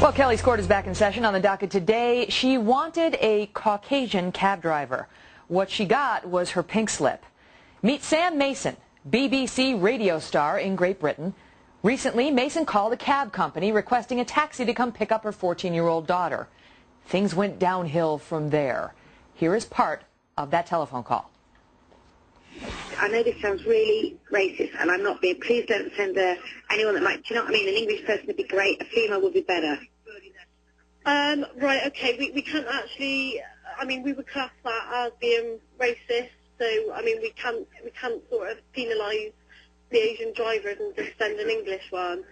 Well, Kelly's Court is back in session. On the docket today, she wanted a Caucasian cab driver. What she got was her pink slip. Meet Sam Mason, BBC radio star in Great Britain. Recently, Mason called a cab company requesting a taxi to come pick up her 14-year-old daughter. Things went downhill from there. Here is part of that telephone call. I know this sounds really racist, and I'm not being. Please don't send anyone that might. Do you know what I mean? An English person would be great. A female would be better. Right. Okay. We can't actually. I mean, we would class that as being racist. So I mean, we can't sort of penalise the Asian drivers and just send an English one.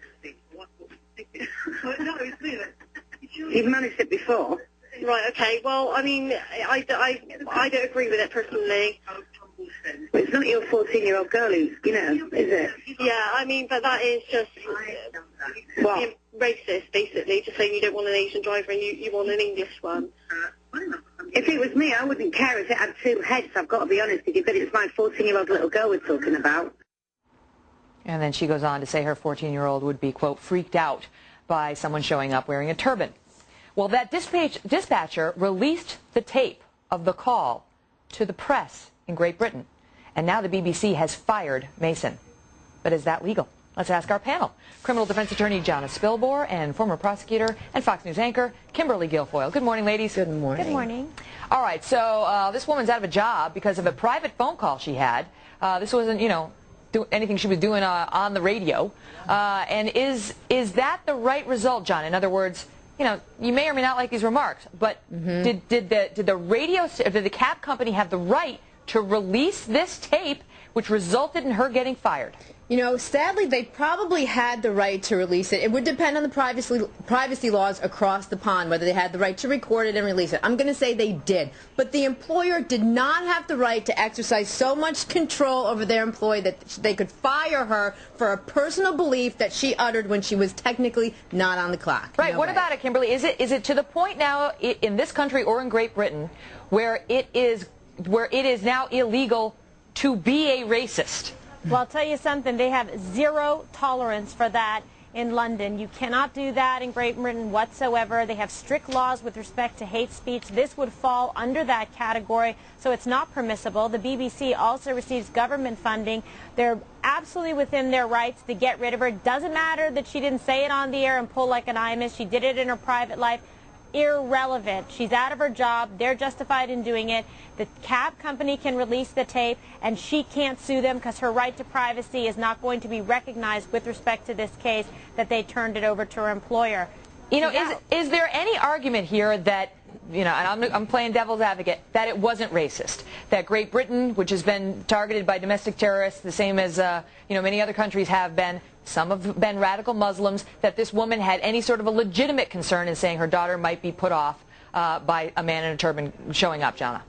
You've managed it before. Right. Okay. Well, I mean, I don't agree with it personally. Well, it's not your 14-year-old girl who's, you know, is it? Yeah, I mean, but that is just being racist, basically, just saying you don't want an Asian driver and you want an English one. If it was me, I wouldn't care if it had two heads, I've got to be honest with you, but it's my 14-year-old little girl we're talking about. And then she goes on to say her 14-year-old would be, quote, freaked out by someone showing up wearing a turban. Well, that dispatcher released the tape of the call to the press in Great Britain. And now the BBC has fired Mason. But is that legal? Let's ask our panel. Criminal defense attorney Jonna Spilbore and former prosecutor and Fox News anchor Kimberly Guilfoyle. Good morning, ladies. Good morning. Good morning. All right, so this woman's out of a job because of a private phone call she had. This wasn't, you know, anything she was doing on the radio. And is that the right result, John? In other words, you know, you may or may not like these remarks, but did the cab company have the right to release this tape, which resulted in her getting fired? You know, sadly, they probably had the right to release it. It would depend on the privacy laws across the pond, whether they had the right to record it and release it. I'm going to say they did. But the employer did not have the right to exercise so much control over their employee that they could fire her for a personal belief that she uttered when she was technically not on the clock. Right. No what way. about it, Kimberly? Is it to the point now in this country or in Great Britain where it is now illegal to be a racist? Well, I'll tell you something. They have zero tolerance for that in London. You cannot do that in Great Britain whatsoever. They have strict laws with respect to hate speech. This would fall under that category, so it's not permissible. The BBC also receives government funding. They're absolutely within their rights to get rid of her. It doesn't matter that she didn't say it on the air and pull like an M&Ms. She did it in her private life. Irrelevant. She's out of her job. They're justified in doing it. The cab company can release the tape, and she can't sue them because her right to privacy is not going to be recognized with respect to this case that they turned it over to her employer. You know, is there any argument here that, you know, and I'm playing devil's advocate, that it wasn't racist, that Great Britain, which has been targeted by domestic terrorists, the same as you know, many other countries have been, some have been radical Muslims, that this woman had any sort of a legitimate concern in saying her daughter might be put off by a man in a turban showing up, Jonna?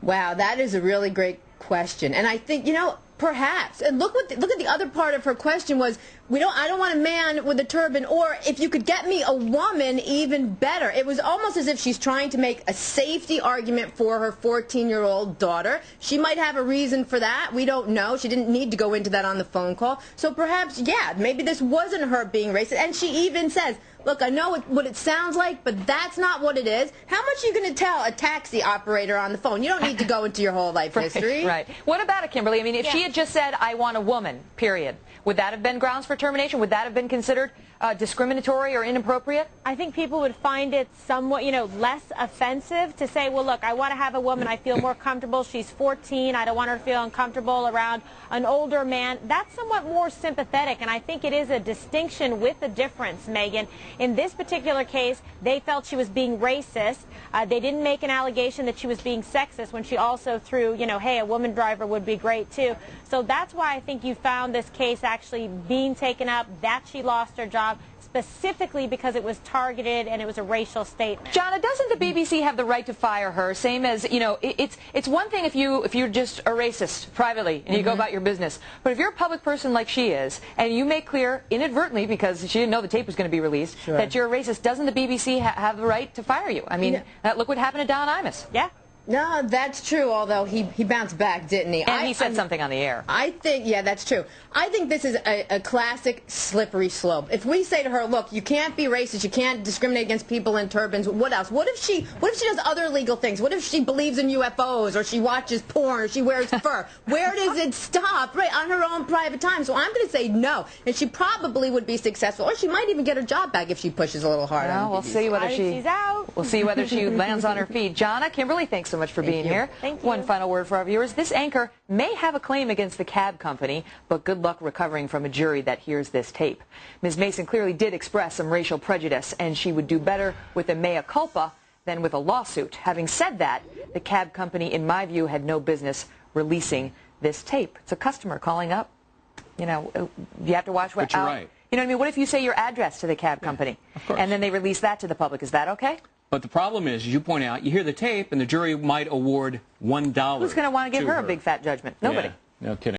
Wow, that is a really great question. And I think, you know, perhaps. And look at the other part of her question was, I don't want a man with a turban, or if you could get me a woman, even better. It was almost as if she's trying to make a safety argument for her 14-year-old daughter. She might have a reason for that. We don't know. She didn't need to go into that on the phone call. So perhaps, yeah, maybe this wasn't her being racist. And she even says, look, I know what it sounds like, but that's not what it is. How much are you going to tell a taxi operator on the phone? You don't need to go into your whole life history. Right. What about it, Kimberly? I mean, if she had just said, I want a woman, period, would that have been grounds for termination? Would that have been considered discriminatory or inappropriate? I think people would find it somewhat, you know, less offensive to say, well, look, I want to have a woman. I feel more comfortable. She's 14. I don't want her to feel uncomfortable around an older man. That's somewhat more sympathetic, and I think it is a distinction with a difference, Megan. In this particular case, they felt she was being racist. They didn't make an allegation that she was being sexist when she also threw, you know, hey, a woman driver would be great, too. So that's why I think you found this case actually being taken up, that she lost her job, specifically because it was targeted and it was a racial statement. Jonna, doesn't the BBC have the right to fire her? Same as, you know, it's one thing if you're just a racist privately and you go about your business, but if you're a public person like she is and you make clear inadvertently, because she didn't know the tape was going to be released, that you're a racist, doesn't the BBC have the right to fire you? I mean, look what happened to Don Imus. Yeah. No, that's true, although he bounced back, didn't he? And he said something on the air. I think, yeah, that's true. I think this is a classic slippery slope. If we say to her, look, you can't be racist, you can't discriminate against people in turbans, what else? What if she does other illegal things? What if she believes in UFOs, or she watches porn, or she wears fur? Where does it stop? Right, on her own private time. So I'm going to say no. And she probably would be successful, or she might even get her job back if she pushes a little harder. Well, we'll see whether she's out. We'll see whether she lands on her feet. Jonna, Kimberly, thanks so much for being here. Thank you. One final word for our viewers. This anchor may have a claim against the cab company, but good luck recovering from a jury that hears this tape. Ms. Mason clearly did express some racial prejudice, and she would do better with a mea culpa than with a lawsuit. Having said that, the cab company, in my view, had no business releasing this tape. It's a customer calling up. You know, you have to watch what. But you're right. You know what I mean? What if you say your address to the cab company, and then they release that to the public? Is that okay? But the problem is, as you point out, you hear the tape, and the jury might award $1. Who's going to want to give her a big fat judgment? Nobody. Yeah, no kidding.